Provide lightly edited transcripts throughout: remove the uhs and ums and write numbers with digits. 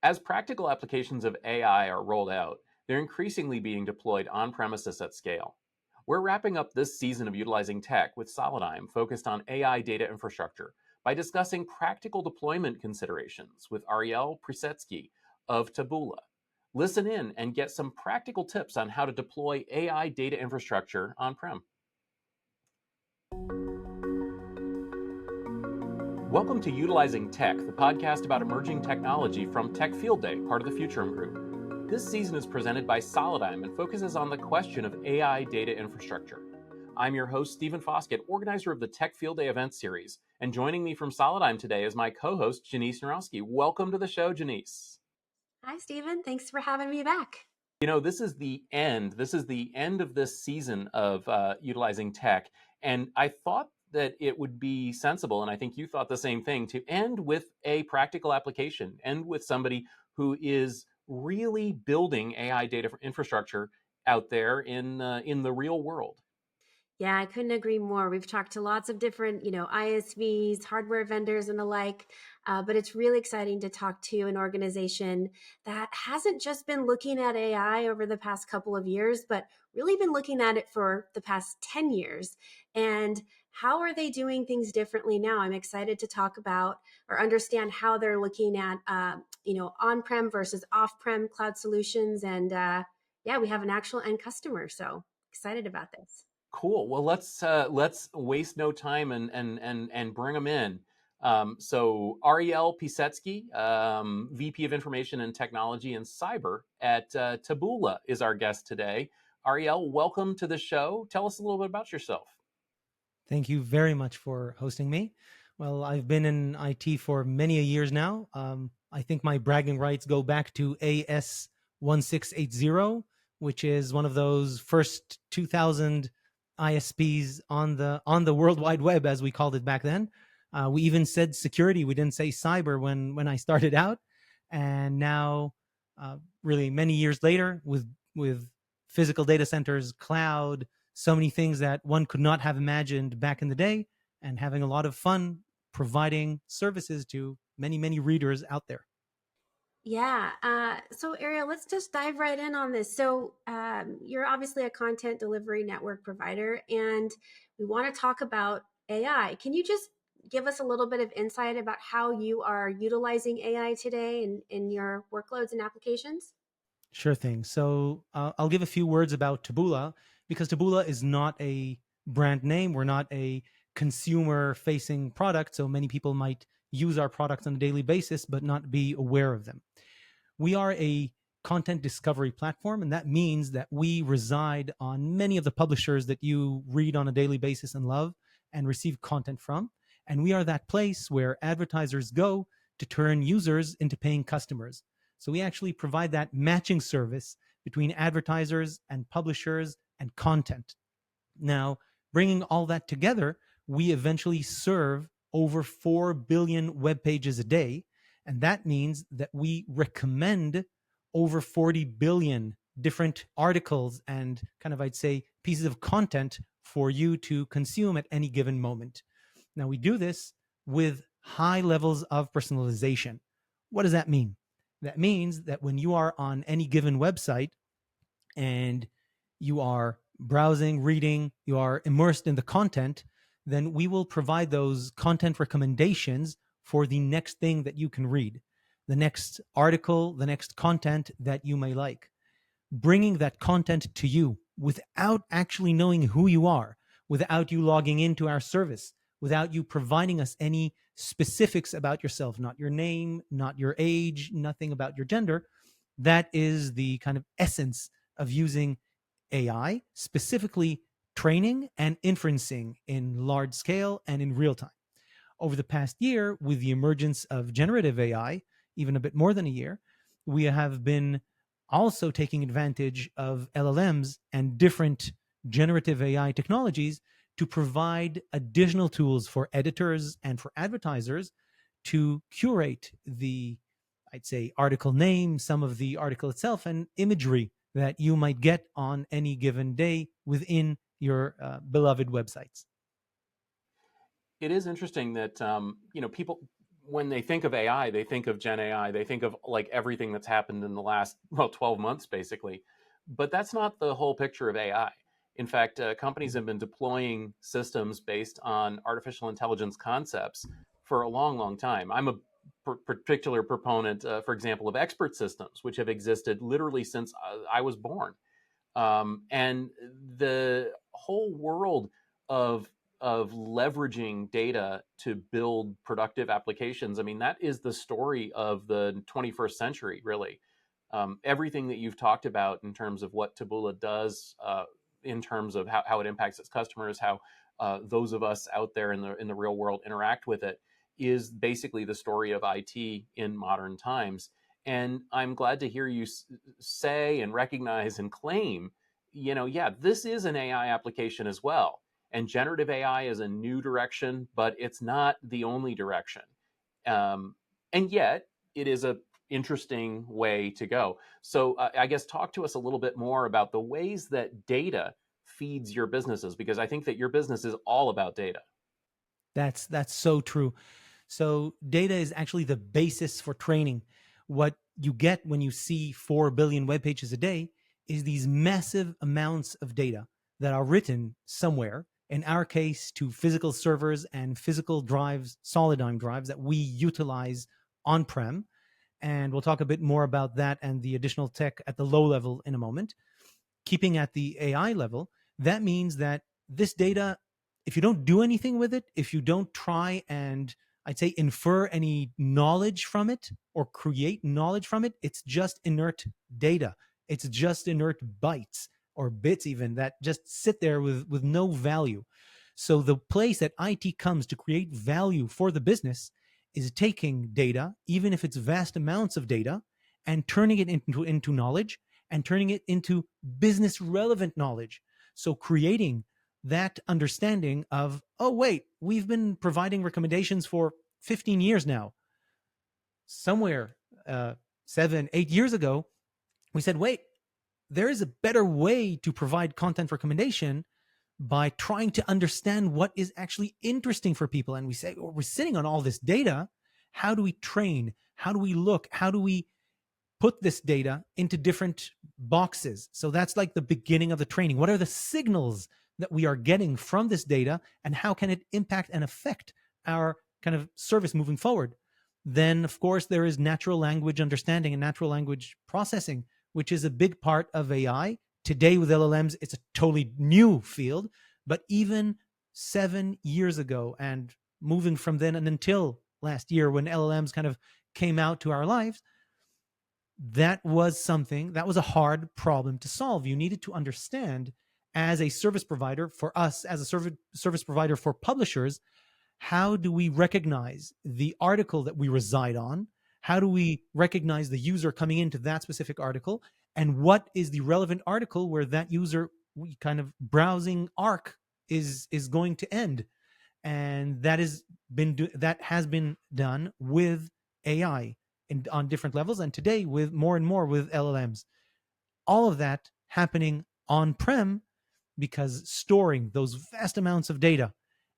As practical applications of AI are rolled out, they're increasingly being deployed on premises at scale. We're wrapping up this season of Utilizing Tech with Solidigm, focused on AI data infrastructure, by discussing practical deployment considerations with Ariel Pisetzky of Taboola. Listen in and get some practical tips on how to deploy AI data infrastructure on-prem. Welcome to Utilizing Tech, the podcast about emerging technology from Tech Field Day, part of the Futurum Group. This season is presented by Solidigm and focuses on the question of AI data infrastructure. I'm your host, Stephen Foskett, organizer of the Tech Field Day event series, and joining me from Solidigm today is my co-host, Janice Narowski. Welcome to the show, Janice. Hi, Stephen. Thanks for having me back. You know, this is the end. This is the end of this season of Utilizing Tech, and I thought that it would be sensible, and I think you thought the same thing, to end with a practical application, end with somebody who is really building AI data infrastructure out there in the real world. Yeah, I couldn't agree more. We've talked to lots of different, ISVs, hardware vendors, and the like. But it's really exciting to talk to an organization that hasn't just been looking at AI over the past couple of years, but really been looking at it for the past 10 years. And how are they doing things differently now? I'm excited to talk about or understand how they're looking at, on-prem versus off-prem cloud solutions. And yeah, we have an actual end customer. So excited about this. Cool. Well, let's waste no time and bring them in. So Ariel Pisetzky, VP of Information and Technology and Cyber at Taboola, is our guest today. Ariel, welcome to the show. Tell us a little bit about yourself. Thank you very much for hosting me. Well, I've been in IT for many years now. I think my bragging rights go back to AS1680, which is one of those first 2000 ISPs on the World Wide Web, as we called it back then. We even said security. We didn't say cyber when I started out. And now, really many years later, with physical data centers, cloud, so many things that one could not have imagined back in the day, and having a lot of fun providing services to many readers out there. Yeah. So Ariel, let's just dive right in on this. So you're obviously a content delivery network provider, and we want to talk about AI. Can you just give us a little bit of insight about how you are utilizing AI today in your workloads and applications? Sure thing. So I'll give a few words about Taboola, because Taboola is not a brand name. We're not a consumer-facing product, so many people might use our products on a daily basis but not be aware of them. We are a content discovery platform, and that means that we reside on many of the publishers that you read on a daily basis and love and receive content from. And we are that place where advertisers go to turn users into paying customers. So we actually provide that matching service between advertisers and publishers and content. Now, bringing all that together, we eventually serve over 4 billion web pages a day. And that means that we recommend over 40 billion different articles and I'd say, pieces of content for you to consume at any given moment. Now, we do this with high levels of personalization. What does that mean? That means that when you are on any given website and you are browsing, reading, you are immersed in the content, then we will provide those content recommendations for the next thing that you can read, the next article, the next content that you may like. Bringing that content to you without actually knowing who you are, without you logging into our service, without you providing us any specifics about yourself, not your name, not your age, nothing about your gender. That is the kind of essence of using AI, specifically training and inferencing in large scale and in real time. Over the past year, with the emergence of generative AI, even a bit more than a year, we have been also taking advantage of LLMs and different generative AI technologies to provide additional tools for editors and for advertisers to curate the, I'd say, article name, some of the article itself, and imagery that you might get on any given day within your beloved websites. It is interesting that when they think of AI, they think of Gen AI, they think of like everything that's happened in the last, well, 12 months basically. But that's not the whole picture of AI. In fact, companies have been deploying systems based on artificial intelligence concepts for a long, long time. I'm a particular proponent, for example, of expert systems, which have existed literally since I was born. And the whole world of leveraging data to build productive applications. I mean, that is the story of the 21st century, really. Everything that you've talked about in terms of what Taboola does, in terms of how it impacts its customers, how those of us out there in the real world interact with it, is basically the story of IT in modern times. And I'm glad to hear you say and recognize and claim, yeah, this is an AI application as well. And generative AI is a new direction, but it's not the only direction. And yet, it is a interesting way to go. So, I guess talk to us a little bit more about the ways that data feeds your businesses, because I think that your business is all about data. That's so true. So data is actually the basis for training. What you get when you see 4 billion web pages a day is these massive amounts of data that are written somewhere, in our case, to physical servers and physical drives, Solidime drives that we utilize on-prem. And we'll talk a bit more about that and the additional tech at the low level in a moment. Keeping at the AI level, that means that this data, if you don't do anything with it, if you don't try and I'd say infer any knowledge from it or create knowledge from it, it's just inert data. It's just inert bytes or bits even that just sit there with no value. So the place that IT comes to create value for the business is taking data, even if it's vast amounts of data, and turning it into knowledge and turning it into business relevant knowledge. So creating that understanding of, oh, wait, we've been providing recommendations for 15 years now. Somewhere 7, 8 years ago, we said, wait, there is a better way to provide content recommendation by trying to understand what is actually interesting for people. And we say, well, we're sitting on all this data. How do we train? How do we look? How do we put this data into different boxes? So that's like the beginning of the training. What are the signals that we are getting from this data, and how can it impact and affect our kind of service moving forward? Then, of course, there is natural language understanding and natural language processing, which is a big part of AI. Today with LLMs, it's a totally new field, but even 7 years ago and moving from then and until last year when LLMs kind of came out to our lives, that was a hard problem to solve. You needed to understand, as a service provider, for us as a service provider for publishers, how do we recognize the article that we reside on? How do we recognize the user coming into that specific article? And what is the relevant article where that user kind of browsing arc is going to end? And that has been done with AI on different levels, and today with more and more with LLMs. All of that happening on-prem, because storing those vast amounts of data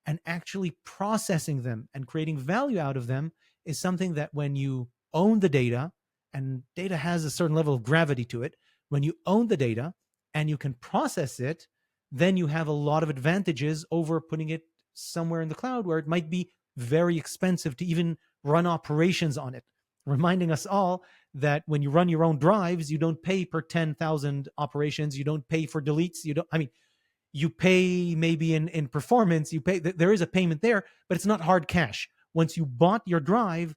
and actually processing them and creating value out of them is something that when you own the data, and data has a certain level of gravity to it, when you own the data and you can process it, then you have a lot of advantages over putting it somewhere in the cloud where it might be very expensive to even run operations on it. Reminding us all that when you run your own drives, you don't pay per 10,000 operations. You don't pay for deletes. You pay maybe in performance. There is a payment there, but it's not hard cash. Once you bought your drive,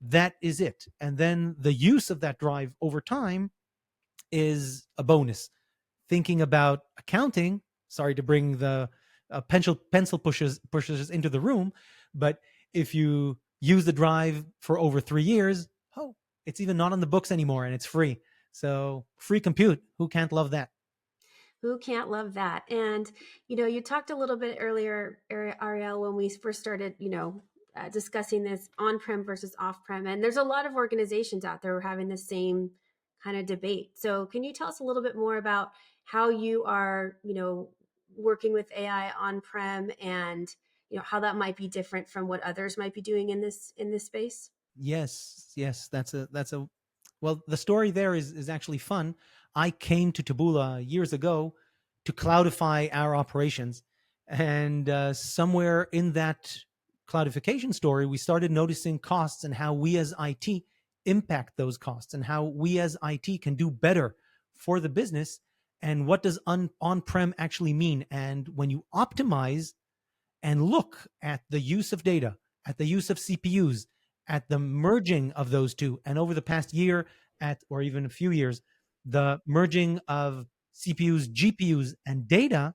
that is it. And then the use of that drive over time is a bonus. Thinking about accounting, sorry to bring the pencil pushers into the room, but if you use the drive for over 3 years, oh, it's even not on the books anymore and it's free. So free compute, who can't love that? Who can't love that? And, you talked a little bit earlier, Ariel, when we first started, discussing this on-prem versus off-prem. And there's a lot of organizations out there who are having the same kind of debate. So can you tell us a little bit more about how you are, working with AI on-prem and, how that might be different from what others might be doing in this space? Yes, that's a well, the story there is actually fun. I came to Taboola years ago to cloudify our operations, and somewhere in that cloudification story, we started noticing costs and how we as IT impact those costs, and how we as IT can do better for the business. And what does on-prem actually mean? And when you optimize and look at the use of data, at the use of CPUs, at the merging of those two, and over the past year, or even a few years, the merging of CPUs, GPUs, and data,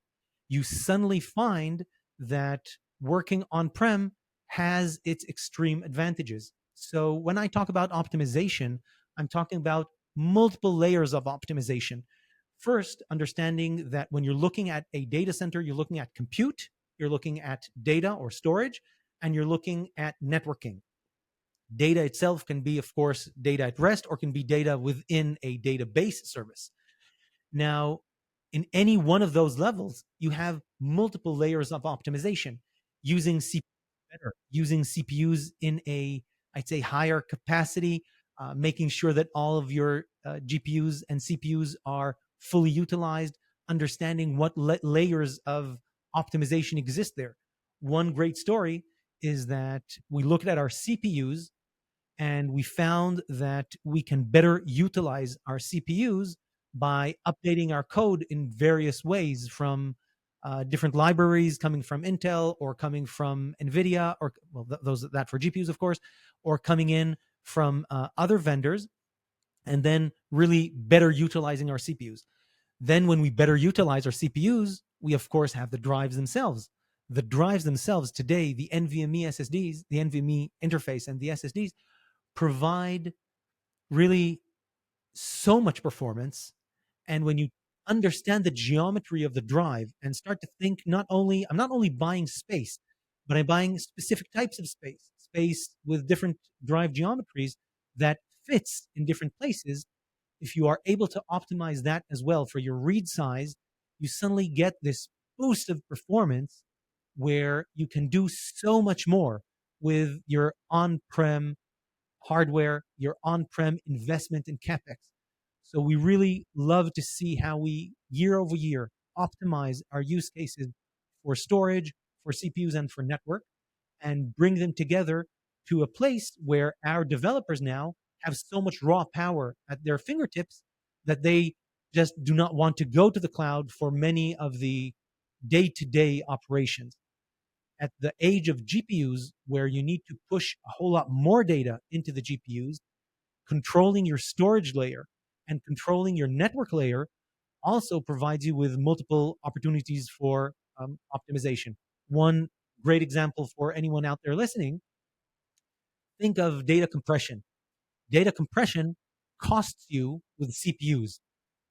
you suddenly find that working on-prem has its extreme advantages. So when I talk about optimization, I'm talking about multiple layers of optimization. First, understanding that when you're looking at a data center, you're looking at compute, you're looking at data or storage, and you're looking at networking. Data itself can be, of course, data at rest, or can be data within a database service. Now, in any one of those levels, you have multiple layers of optimization, using CPUs better, using CPUs in a, I'd say, higher capacity, making sure that all of your GPUs and CPUs are fully utilized, understanding what layers of optimization exist there. One great story is that we looked at our CPUs and we found that we can better utilize our CPUs by updating our code in various ways, from different libraries coming from Intel or coming from NVIDIA, or well, that for GPUs, of course, or coming in from other vendors, and then really better utilizing our CPUs. Then when we better utilize our CPUs, we of course have the drives themselves. The drives themselves today, the NVMe SSDs, the NVMe interface and the SSDs, provide really so much performance. And when you understand the geometry of the drive and start to think, I'm not only buying space, but I'm buying specific types of space with different drive geometries that fits in different places. If you are able to optimize that as well for your read size, you suddenly get this boost of performance where you can do so much more with your on-prem hardware, your on-prem investment in CapEx. So we really love to see how we, year over year, optimize our use cases for storage, for CPUs, and for network, and bring them together to a place where our developers now have so much raw power at their fingertips that they just do not want to go to the cloud for many of the day-to-day operations. At the age of GPUs, where you need to push a whole lot more data into the GPUs, controlling your storage layer and controlling your network layer also provides you with multiple opportunities for optimization. One great example for anyone out there listening: think of data compression. Data compression costs you with CPUs,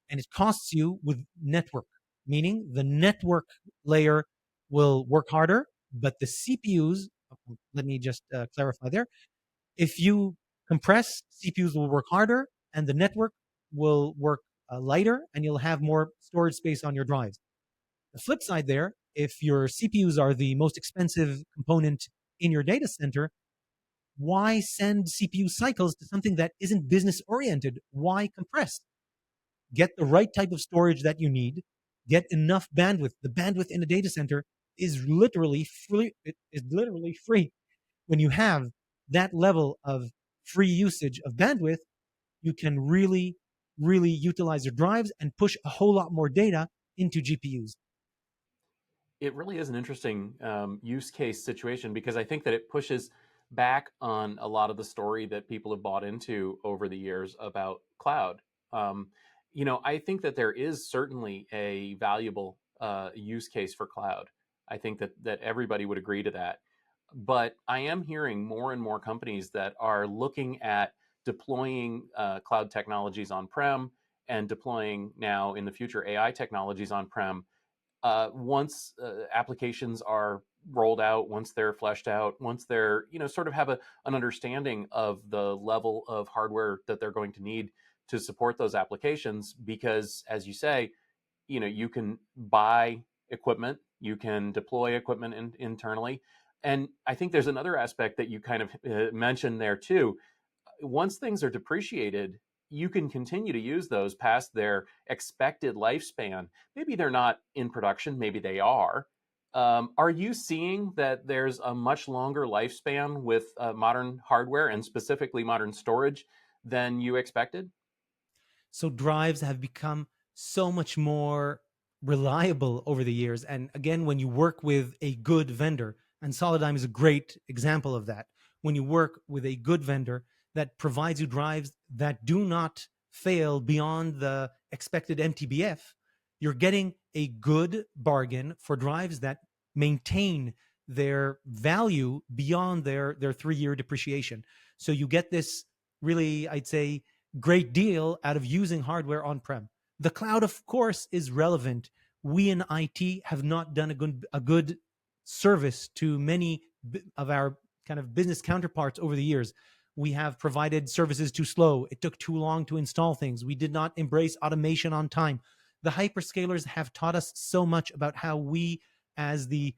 and it costs you with network, meaning the network layer will work harder, but the CPUs, let me just clarify there. If you compress, CPUs will work harder and the network will work lighter, and you'll have more storage space on your drives. The flip side there, if your CPUs are the most expensive component in your data center, why send CPU cycles to something that isn't business oriented? Why compress? Get the right type of storage that you need, get enough bandwidth. The bandwidth in a data center is literally free. It is literally free. When you have that level of free usage of bandwidth, you can really, really utilize your drives and push a whole lot more data into GPUs. It really is an interesting use case situation, because I think that it pushes back on a lot of the story that people have bought into over the years about cloud. Um, I think that there is certainly a valuable use case for cloud. I think that everybody would agree to that. But I am hearing more and more companies that are looking at deploying cloud technologies on-prem, and deploying now in the future AI technologies on-prem once applications are rolled out, once they're fleshed out, once they're sort of have an understanding of the level of hardware that they're going to need to support those applications. Because as you say, you can buy equipment, You can deploy equipment internally. And I think there's another aspect that you kind of mentioned there too. Once things are depreciated, you can continue to use those past their expected lifespan. Maybe they're not in production, maybe they are. Are you seeing that there's a much longer lifespan with modern hardware and specifically modern storage than you expected? So drives have become so much more reliable over the years. And again, when you work with a good vendor, and Solidigm is a great example of that, when you work with a good vendor that provides you drives that do not fail beyond the expected MTBF, you're getting a good bargain for drives that maintain their value beyond their 3-year depreciation. So you get this really, I'd say, great deal out of using hardware on-prem. The cloud, of course, is relevant. We in IT have not done a good service to many of our kind of business counterparts over the years. We have provided services too slow. It took too long to install things. We did not embrace automation on time. The hyperscalers have taught us so much about how we, as the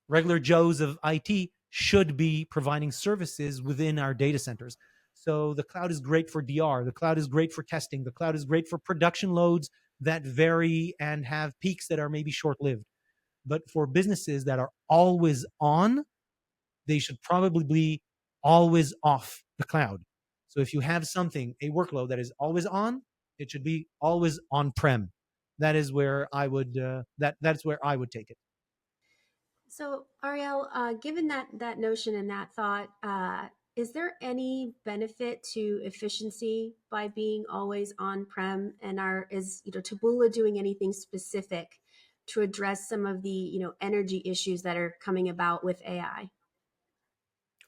regular Joes of IT, should be providing services within our data centers. So the cloud is great for DR. The cloud is great for testing. The cloud is great for production loads that vary and have peaks that are maybe short-lived. But for businesses that are always on, they should probably be always off the cloud. So if you have something, a workload that is always on, it should be always on-prem. That is where I would that's where I would take it. So, Ariel, given that notion and that thought, is there any benefit to efficiency by being always on-prem? And is Taboola doing anything specific to address some of the energy issues that are coming about with AI?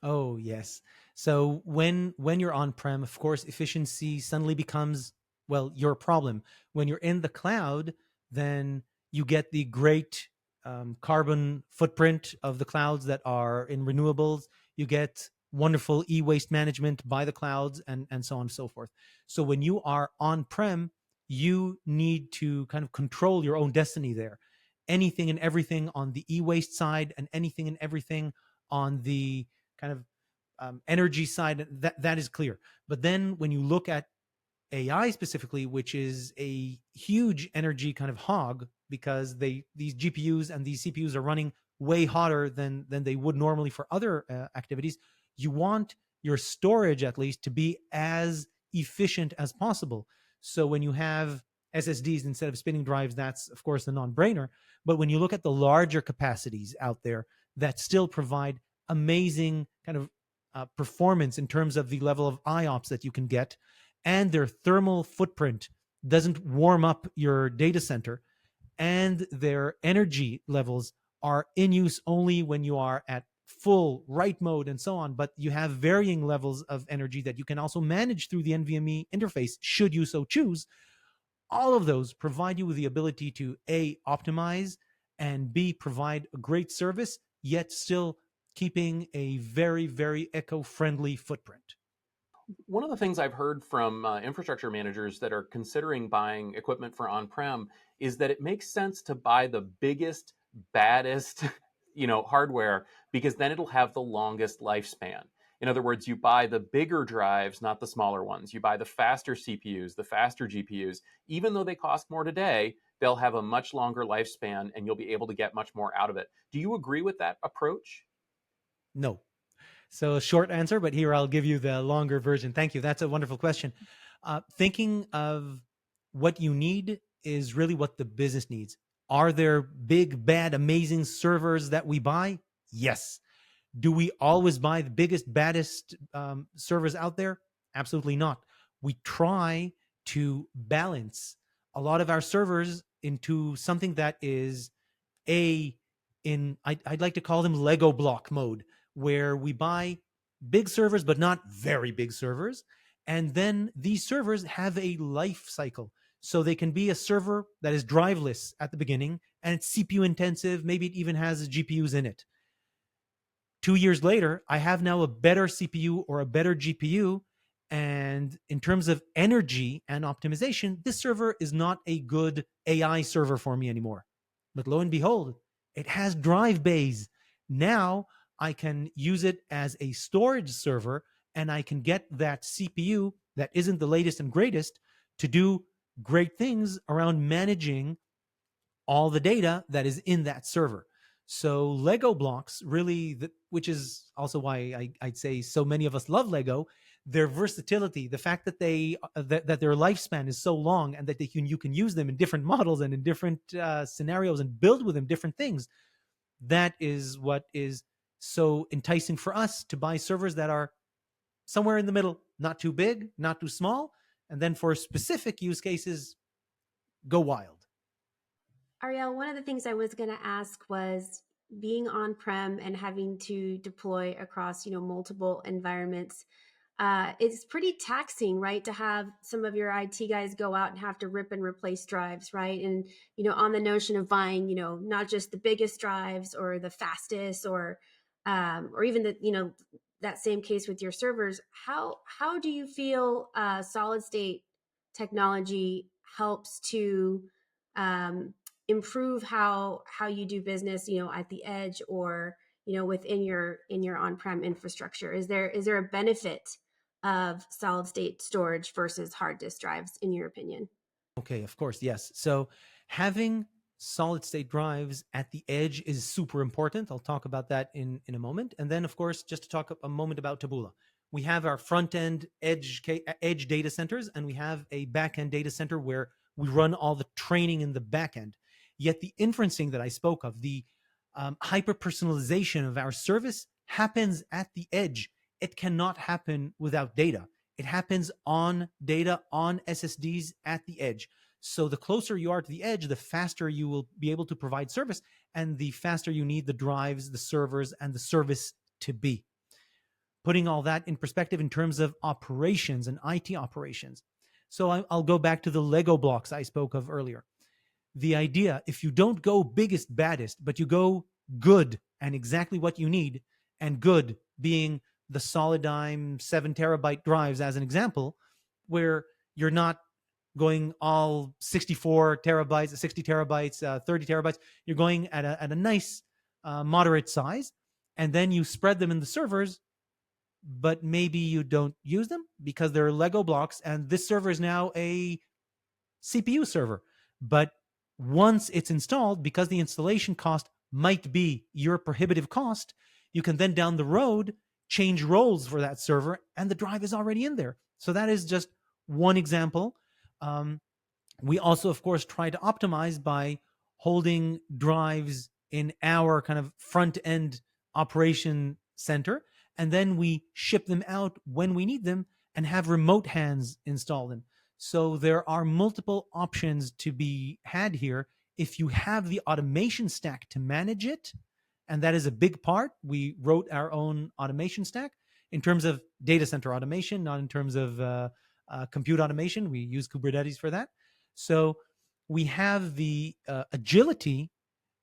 Oh, yes. So when you're on-prem, of course, efficiency suddenly becomes, well, your problem. When you're in the cloud, then you get the great carbon footprint of the clouds that are in renewables. You get wonderful e-waste management by the clouds and so on and so forth. So when you are on-prem, you need to kind of control your own destiny there. Anything and everything on the e-waste side and anything and everything on the kind of energy side, that is clear. But then when you look at AI specifically, which is a huge energy kind of hog, because these GPUs and these CPUs are running way hotter than they would normally for other activities, you want your storage at least to be as efficient as possible. So when you have SSDs instead of spinning drives, that's of course a non-brainer. But when you look at the larger capacities out there that still provide amazing kind of performance in terms of the level of IOPS that you can get, and their thermal footprint doesn't warm up your data center, and their energy levels are in use only when you are at full write mode and so on, but you have varying levels of energy that you can also manage through the NVMe interface should you so choose. All of those provide you with the ability to A, optimize, and B, provide a great service, yet still keeping a very, very eco-friendly footprint. One of the things I've heard from infrastructure managers that are considering buying equipment for on-prem is that it makes sense to buy the biggest, baddest, hardware, because then it'll have the longest lifespan. In other words, you buy the bigger drives, not the smaller ones. You buy the faster CPUs, the faster GPUs. Even though they cost more today, they'll have a much longer lifespan and you'll be able to get much more out of it. Do you agree with that approach? No. So a short answer, but here I'll give you the longer version. Thank you. That's a wonderful question. Thinking of what you need is really what the business needs. Are there big, bad, amazing servers that we buy? Yes. Do we always buy the biggest, baddest servers out there? Absolutely not. We try to balance a lot of our servers into something that is I'd like to call them Lego block mode, where we buy big servers, but not very big servers. And then these servers have a life cycle. So they can be a server that is driveless at the beginning and it's CPU intensive. Maybe it even has GPUs in it. 2 years later, I have now a better CPU or a better GPU. And in terms of energy and optimization, this server is not a good AI server for me anymore. But lo and behold, It has drive bays. Now I can use it as a storage server, and I can get that CPU that isn't the latest and greatest to do great things around managing all the data that is in that server. So Lego blocks really, which is also why I'd say so many of us love Lego. Their versatility, the fact that that their lifespan is so long, and that you can use them in different models and in different scenarios and build with them different things. That is what is so enticing for us to buy servers that are somewhere in the middle, not too big, not too small, and then for specific use cases, go wild. Ariel, one of the things I was going to ask was being on-prem and having to deploy across, multiple environments. It's pretty taxing, right? To have some of your IT guys go out and have to rip and replace drives, right? And, on the notion of buying, not just the biggest drives or the fastest or even the, that same case with your servers. How do you feel solid state technology helps to improve how you do business, at the edge or within your on-prem infrastructure? Is there a benefit of solid state storage versus hard disk drives, in your opinion? Okay, of course, yes. So having solid state drives at the edge is super important. I'll talk about that in a moment. And then, of course, just to talk a moment about Taboola. We have our front end edge data centers, and we have a back end data center where we run all the training in the back end. Yet the inferencing that I spoke of, the hyper personalization of our service happens at the edge. It cannot happen without data. It happens on data, on SSDs at the edge. So the closer you are to the edge, the faster you will be able to provide service, and the faster you need the drives, the servers, and the service to be. Putting all that in perspective in terms of operations and IT operations. So I'll go back to the Lego blocks I spoke of earlier. The idea, if you don't go biggest, baddest, but you go good and exactly what you need, and good being the Solidigm 7 terabyte drives as an example, where you're not going all 64 terabytes, 60 terabytes, 30 terabytes. You're going at a nice moderate size, and then you spread them in the servers, but maybe you don't use them because they're Lego blocks, and this server is now a CPU server. But once it's installed, because the installation cost might be your prohibitive cost, you can then down the road change roles for that server, and the drive is already in there. So that is just one example. We also, of course, try to optimize by holding drives in our kind of front end operation center, and then we ship them out when we need them and have remote hands install them. So there are multiple options to be had here if you have the automation stack to manage it. And that is a big part. We wrote our own automation stack in terms of data center automation, not in terms of compute automation. We use Kubernetes for that. So we have the agility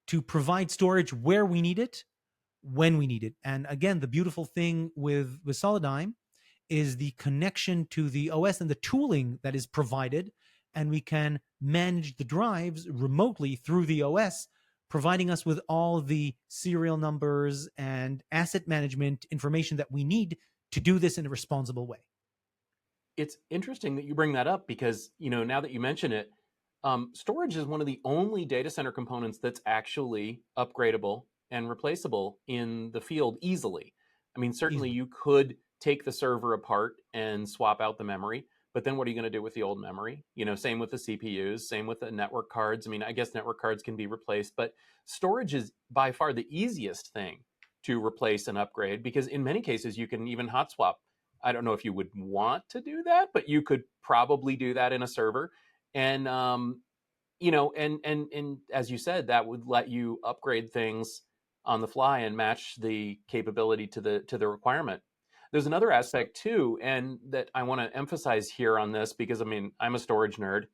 to provide storage where we need it, when we need it. And again, the beautiful thing with Solidigm is the connection to the OS and the tooling that is provided, and we can manage the drives remotely through the OS, providing us with all the serial numbers and asset management information that we need to do this in a responsible way. It's interesting that you bring that up because, now that you mention it, storage is one of the only data center components that's actually upgradable and replaceable in the field easily. I mean, certainly you could take the server apart and swap out the memory, but then what are you going to do with the old memory? Same with the CPUs, same with the network cards. I mean, I guess network cards can be replaced, but storage is by far the easiest thing to replace and upgrade because in many cases you can even hot swap. I don't know if you would want to do that, but you could probably do that in a server. And, and as you said, that would let you upgrade things on the fly and match the capability to the requirement. There's another aspect too, and that I want to emphasize here on this because I'm a storage nerd.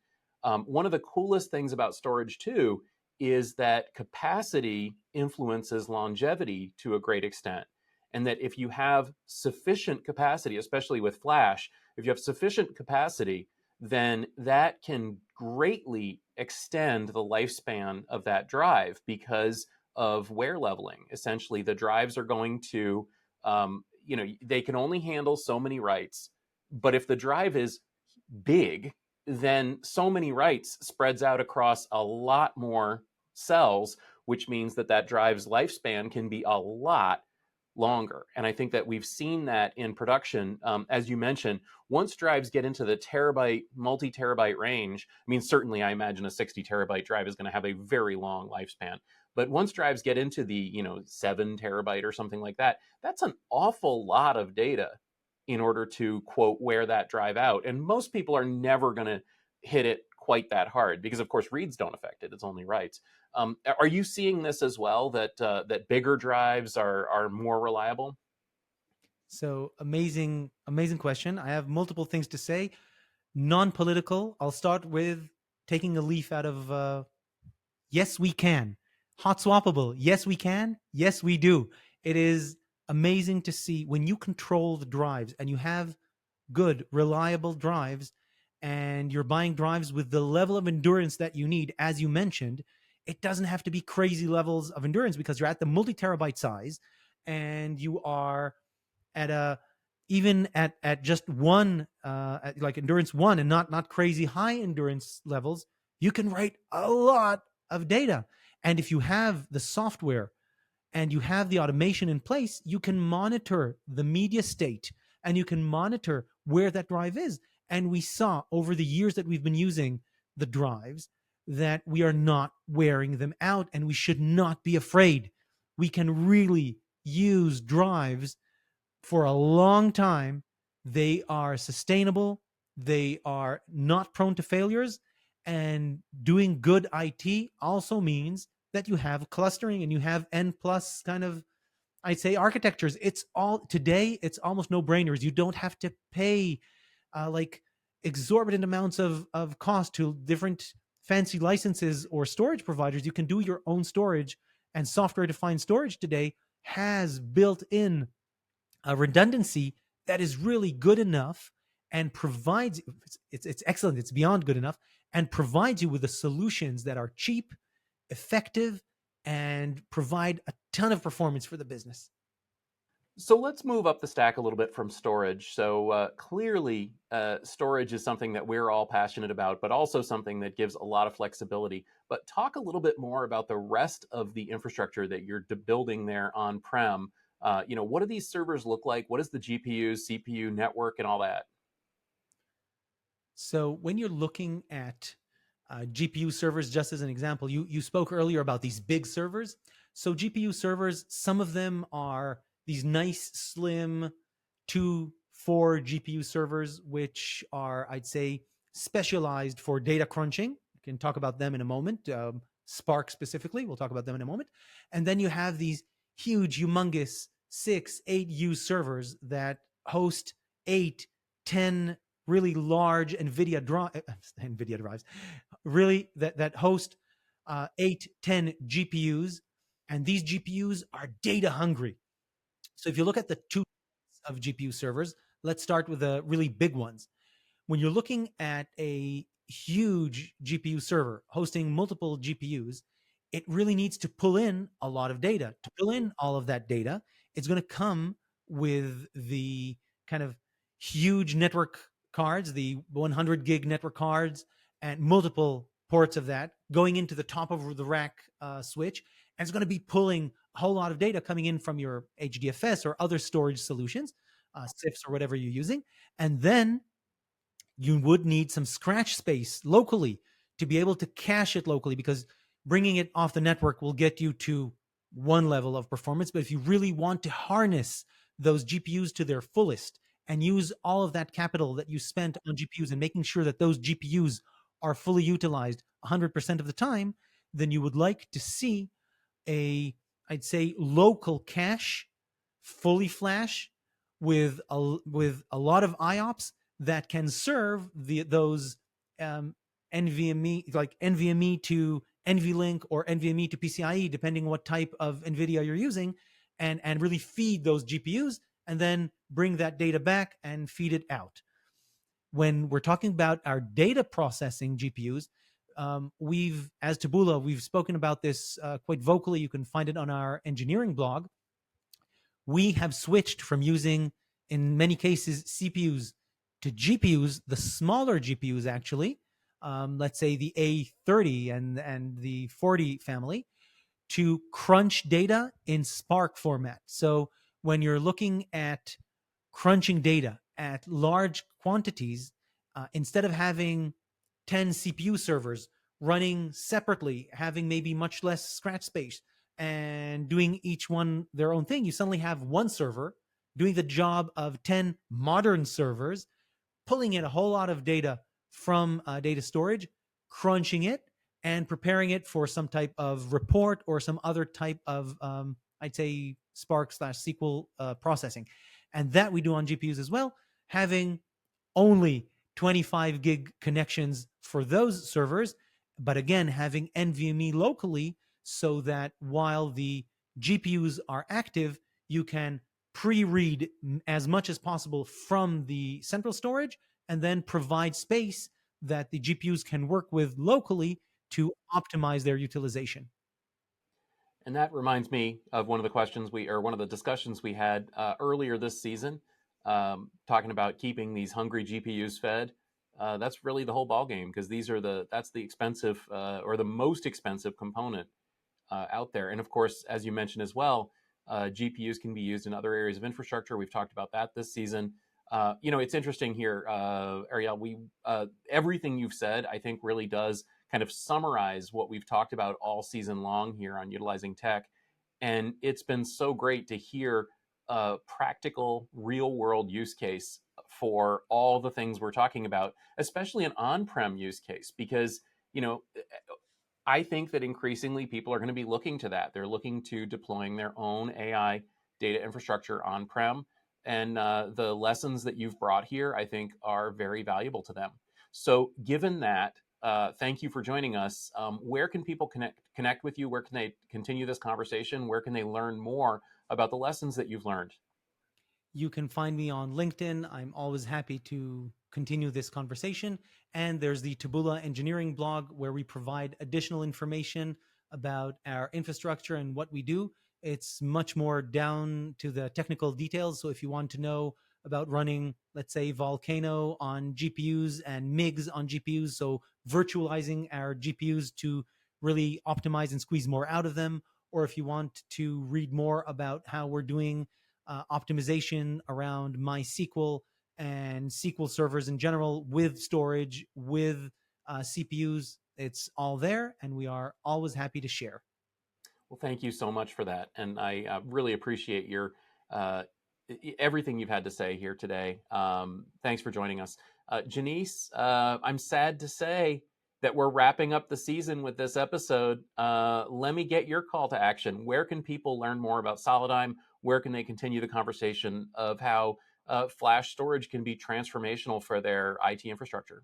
One of the coolest things about storage too is that capacity influences longevity to a great extent. And that if you have sufficient capacity, especially with flash, if you have sufficient capacity, then that can greatly extend the lifespan of that drive because of wear leveling. Essentially, the drives are going to, they can only handle so many writes, but if the drive is big, then so many writes spreads out across a lot more cells, which means that that drive's lifespan can be a lot longer. And I think that we've seen that in production. As you mentioned, once drives get into the terabyte, multi-terabyte range, I mean, certainly I imagine a 60 terabyte drive is going to have a very long lifespan. But once drives get into the 7 terabyte or something like that, that's an awful lot of data in order to, quote, wear that drive out. And most people are never going to hit it quite that hard because, of course, reads don't affect it. It's only writes. Are you seeing this as well, that that bigger drives are more reliable? So amazing question. I have multiple things to say. Non-political. I'll start with taking a leaf out of yes, we can. Hot swappable. Yes, we can. Yes, we do. It is amazing to see when you control the drives and you have good, reliable drives, and you're buying drives with the level of endurance that you need, as you mentioned. It doesn't have to be crazy levels of endurance because you're at the multi-terabyte size and you are at a even at just one at like endurance one and not crazy high endurance levels, you can write a lot of data. And if you have the software and you have the automation in place, you can monitor the media state and you can monitor where that drive is. And we saw over the years that we've been using the drives that we are not wearing them out, and we should not be afraid. We can really use drives for a long time. They are sustainable. They are not prone to failures. And doing good IT also means that you have clustering and you have N plus kind of, I'd say, architectures. It's all today, it's almost no brainers. You don't have to pay like exorbitant amounts of cost to different fancy licenses or storage providers. You can do your own storage, and software defined storage today has built in a redundancy that is really good enough and provides it's excellent, it's beyond good enough, and provides you with the solutions that are cheap, effective, and provide a ton of performance for the business. So let's move up the stack a little bit from storage. So clearly, storage is something that we're all passionate about, but also something that gives a lot of flexibility. But talk a little bit more about the rest of the infrastructure that you're building there on-prem. What do these servers look like? What is the GPU, CPU, network, and all that? So when you're looking at GPU servers, just as an example, you spoke earlier about these big servers. So GPU servers, some of them are these nice, slim 2-4 GPU servers, which are, I'd say, specialized for data crunching. We can talk about them in a moment. Spark specifically, we'll talk about them in a moment. And then you have these huge, humongous 6-8U servers that host 8-10 really large NVIDIA drives, really that host 8-10 GPUs, and these GPUs are data hungry. So if you look at the two of GPU servers, let's start with the really big ones. When you're looking at a huge GPU server hosting multiple GPUs, it really needs to pull in a lot of data. To pull in all of that data, it's going to come with the kind of huge network cards, the 100 gig network cards, and multiple ports of that going into the top of the rack switch. And it's going to be pulling a whole lot of data coming in from your HDFS or other storage solutions, SIFs or whatever you're using. And then you would need some scratch space locally to be able to cache it locally, because bringing it off the network will get you to one level of performance. But if you really want to harness those GPUs to their fullest and use all of that capital that you spent on GPUs and making sure that those GPUs are fully utilized 100% of the time, then you would like to see I'd say, local cache, fully flash, with a lot of IOPS that can serve those NVMe, like NVMe to NVLink or NVMe to PCIe, depending what type of NVIDIA you're using, and really feed those GPUs and then bring that data back and feed it out. When we're talking about our data processing GPUs, as Taboola, we've spoken about this quite vocally. You can find it on our engineering blog. We have switched from using, in many cases, CPUs to GPUs, the smaller GPUs actually, let's say the A30 and the 40 family, to crunch data in Spark format. So when you're looking at crunching data at large quantities, instead of having 10 CPU servers running separately, having maybe much less scratch space and doing each one their own thing, you suddenly have one server doing the job of 10 modern servers, pulling in a whole lot of data from data storage, crunching it, and preparing it for some type of report or some other type of, I'd say, Spark/SQL processing. And that we do on GPUs as well, having only 25 gig connections for those servers, but again, having NVMe locally so that while the GPUs are active, you can pre-read as much as possible from the central storage and then provide space that the GPUs can work with locally to optimize their utilization. And that reminds me of one of the discussions we had earlier this season, talking about keeping these hungry GPUs fed. That's really the whole ballgame, because that's the expensive or the most expensive component out there. And of course, as you mentioned as well, GPUs can be used in other areas of infrastructure. We've talked about that this season. It's interesting here, Ariel. Everything you've said, I think, really does kind of summarize what we've talked about all season long here on utilizing tech. And it's been so great to hear a practical, real-world use case for all the things we're talking about, especially an on-prem use case, because I think that increasingly people are going to be looking to that. They're looking to deploying their own AI data infrastructure on-prem. And the lessons that you've brought here, I think, are very valuable to them. So given that, thank you for joining us. Where can people connect with you? Where can they continue this conversation? Where can they learn more about the lessons that you've learned? You can find me on LinkedIn. I'm always happy to continue this conversation. And there's the Taboola engineering blog, where we provide additional information about our infrastructure and what we do. It's much more down to the technical details. So if you want to know about running, let's say, Volcano on GPUs and MIGs on GPUs, so virtualizing our GPUs to really optimize and squeeze more out of them, or if you want to read more about how we're doing optimization around MySQL and SQL servers in general with storage, with CPUs, it's all there, and we are always happy to share. Well, thank you so much for that. And I really appreciate your everything you've had to say here today. Thanks for joining us. Janice, I'm sad to say that we're wrapping up the season with this episode. Let me get your call to action. Where can people learn more about Solidigm? Where can they continue the conversation of how flash storage can be transformational for their IT infrastructure?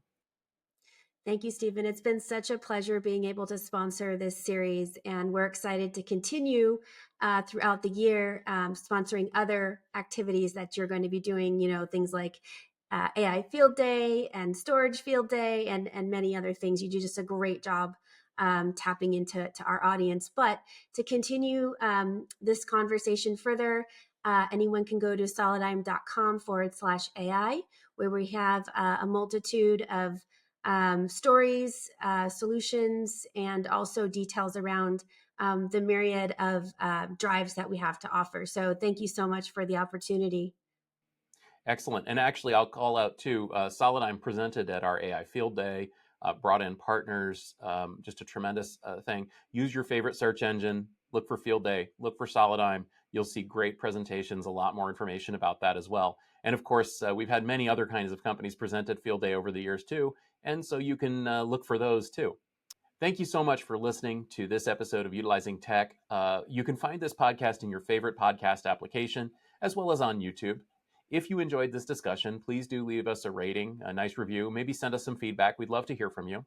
Thank you, Stephen. It's been such a pleasure being able to sponsor this series, and we're excited to continue throughout the year sponsoring other activities that you're going to be doing, things like AI Field Day and Storage Field Day and many other things. You do just a great job tapping into our audience. But to continue this conversation further, anyone can go to solidigm.com/AI, where we have a multitude of stories, solutions, and also details around the myriad of drives that we have to offer. So thank you so much for the opportunity. Excellent. And actually, I'll call out too, Solidigm presented at our AI Field Day, brought in partners, just a tremendous thing. Use your favorite search engine, look for Field Day, look for Solidigm. You'll see great presentations, a lot more information about that as well. And of course, we've had many other kinds of companies present at Field Day over the years too. And so you can look for those too. Thank you so much for listening to this episode of Utilizing Tech. You can find this podcast in your favorite podcast application, as well as on YouTube. If you enjoyed this discussion, please do leave us a rating, a nice review, maybe send us some feedback. We'd love to hear from you.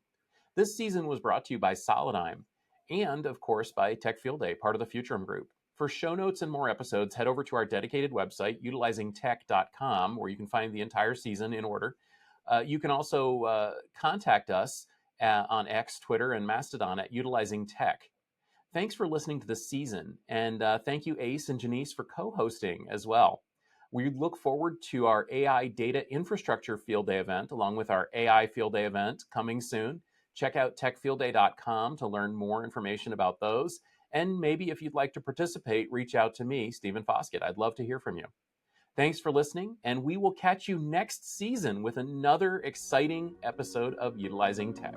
This season was brought to you by Solidigm and, of course, by Tech Field Day, part of the Futurum Group. For show notes and more episodes, head over to our dedicated website, utilizingtech.com, where you can find the entire season in order. You can also contact us on X, Twitter, and Mastodon at Utilizing Tech. Thanks for listening to this season, and thank you, Ace and Janice, for co-hosting as well. We look forward to our AI Data Infrastructure Field Day event, along with our AI Field Day event coming soon. Check out techfieldday.com to learn more information about those. And maybe if you'd like to participate, reach out to me, Stephen Foskett. I'd love to hear from you. Thanks for listening, and we will catch you next season with another exciting episode of Utilizing Tech.